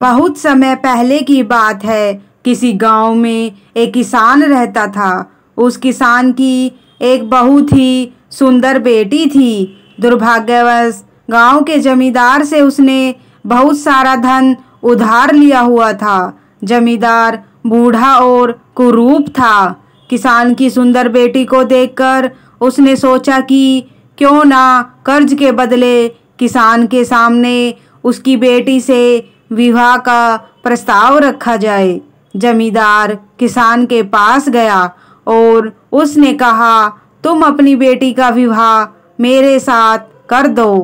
बहुत समय पहले की बात है। किसी गांव में एक किसान रहता था। उस किसान की एक बहुत ही सुंदर बेटी थी। दुर्भाग्यवश गांव के जमींदार से उसने बहुत सारा धन उधार लिया हुआ था। जमींदार बूढ़ा और कुरूप था। किसान की सुंदर बेटी को देखकर उसने सोचा कि क्यों ना कर्ज के बदले किसान के सामने उसकी बेटी से विवाह का प्रस्ताव रखा जाए। जमींदार किसान के पास गया और उसने कहा, तुम अपनी बेटी का विवाह मेरे साथ कर दो।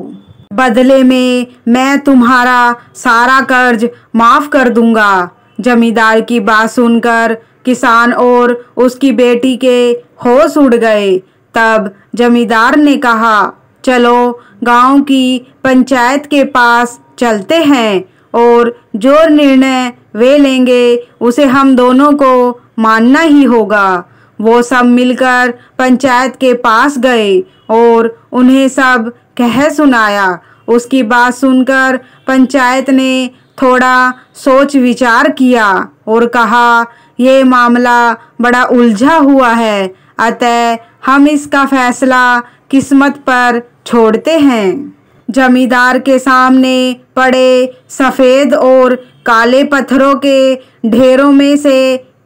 बदले में मैं तुम्हारा सारा कर्ज माफ कर दूंगा। जमींदार की बात सुनकर किसान और उसकी बेटी के होश उड़ गए। तब जमींदार ने कहा, चलो गांव की पंचायत के पास चलते हैं और जो निर्णय वे लेंगे उसे हम दोनों को मानना ही होगा। वो सब मिलकर पंचायत के पास गए और उन्हें सब कह सुनाया। उसकी बात सुनकर पंचायत ने थोड़ा सोच विचार किया और कहा, ये मामला बड़ा उलझा हुआ है, अतः हम इसका फैसला किस्मत पर छोड़ते हैं। जमींदार के सामने पड़े सफेद और काले पत्थरों के ढेरों में से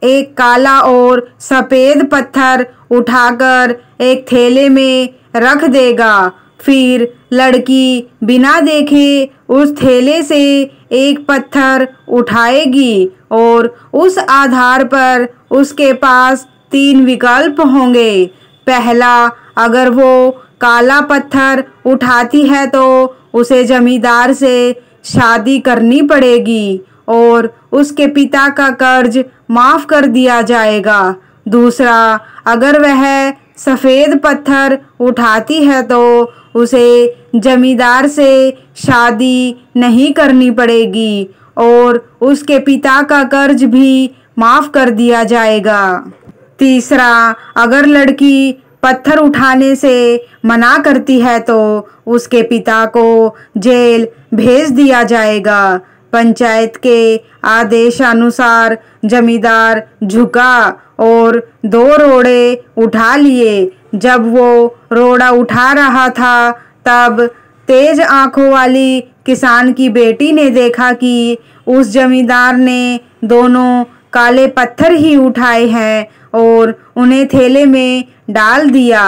एक काला और सफेद पत्थर उठाकर एक थैले में रख देगा। फिर लड़की बिना देखे उस थैले से एक पत्थर उठाएगी और उस आधार पर उसके पास 3 विकल्प होंगे। पहला, अगर वो काला पत्थर उठाती है तो उसे जमींदार से शादी करनी पड़ेगी और उसके पिता का कर्ज माफ कर दिया जाएगा। दूसरा, अगर वह सफेद पत्थर उठाती है तो उसे जमींदार से शादी नहीं करनी पड़ेगी और उसके पिता का कर्ज भी माफ कर दिया जाएगा। तीसरा, अगर लड़की पत्थर उठाने से मना करती है तो उसके पिता को जेल भेज दिया जाएगा। पंचायत के आदेशानुसार जमींदार झुका और 2 रोड़े उठा लिए। जब वो रोड़ा उठा रहा था तब तेज आंखों वाली किसान की बेटी ने देखा कि उस जमींदार ने दोनों काले पत्थर ही उठाए हैं और उन्हें थैले में डाल दिया।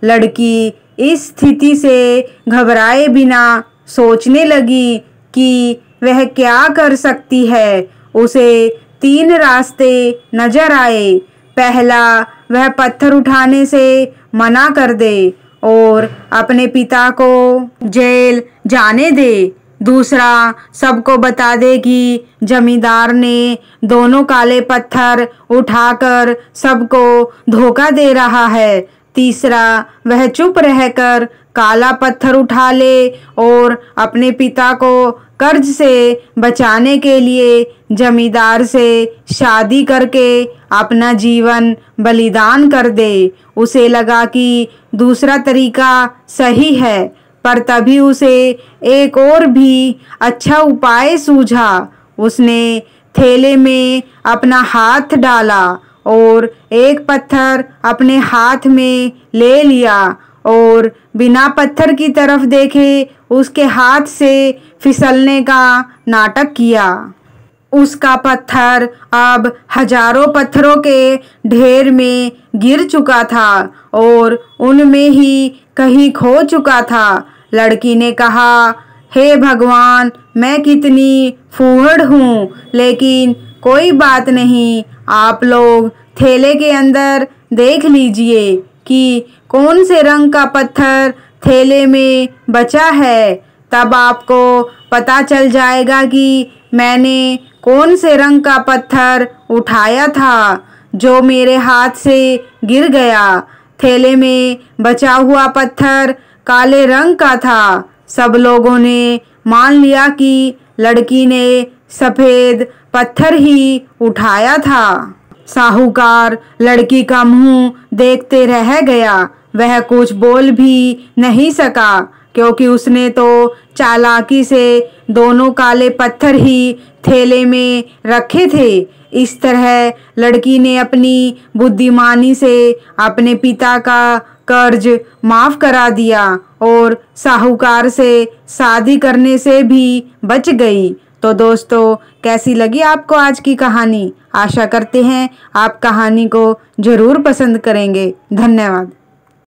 लड़की इस स्थिति से घबराए बिना सोचने लगी कि वह क्या कर सकती है। उसे 3 रास्ते नजर आए। पहला, वह पत्थर उठाने से मना कर दे और अपने पिता को जेल जाने दे। दूसरा, सबको बता दे कि जमींदार ने दोनों काले पत्थर उठाकर सबको धोखा दे रहा है। तीसरा, वह चुप रहकर काला पत्थर उठा ले और अपने पिता को कर्ज से बचाने के लिए जमींदार से शादी करके अपना जीवन बलिदान कर दे। उसे लगा कि दूसरा तरीका सही है, पर तभी उसे एक और भी अच्छा उपाय सूझा। उसने थैले में अपना हाथ डाला और एक पत्थर अपने हाथ में ले लिया और बिना पत्थर की तरफ देखे उसके हाथ से फिसलने का नाटक किया। उसका पत्थर अब हजारों पत्थरों के ढेर में गिर चुका था और उनमें ही कहीं खो चुका था। लड़की ने कहा, हे भगवान, मैं कितनी फूहड़ हूँ, लेकिन कोई बात नहीं। आप लोग थैले के अंदर देख लीजिए कि कौन से रंग का पत्थर थैले में बचा है। तब आपको पता चल जाएगा कि मैंने कौन से रंग का पत्थर उठाया था जो मेरे हाथ से गिर गया। थैले में बचा हुआ पत्थर काले रंग का था। सब लोगों ने मान लिया कि लड़की ने सफेद पत्थर ही उठाया था। साहूकार लड़की का मुंह देखते रह गया। वह कुछ बोल भी नहीं सका क्योंकि उसने तो चालाकी से दोनों काले पत्थर ही थैले में रखे थे। इस तरह लड़की ने अपनी बुद्धिमानी से अपने पिता का कर्ज माफ करा दिया और साहूकार से शादी करने से भी बच गई। तो दोस्तों, कैसी लगी आपको आज की कहानी? आशा करते हैं आप कहानी को ज़रूर पसंद करेंगे। धन्यवाद।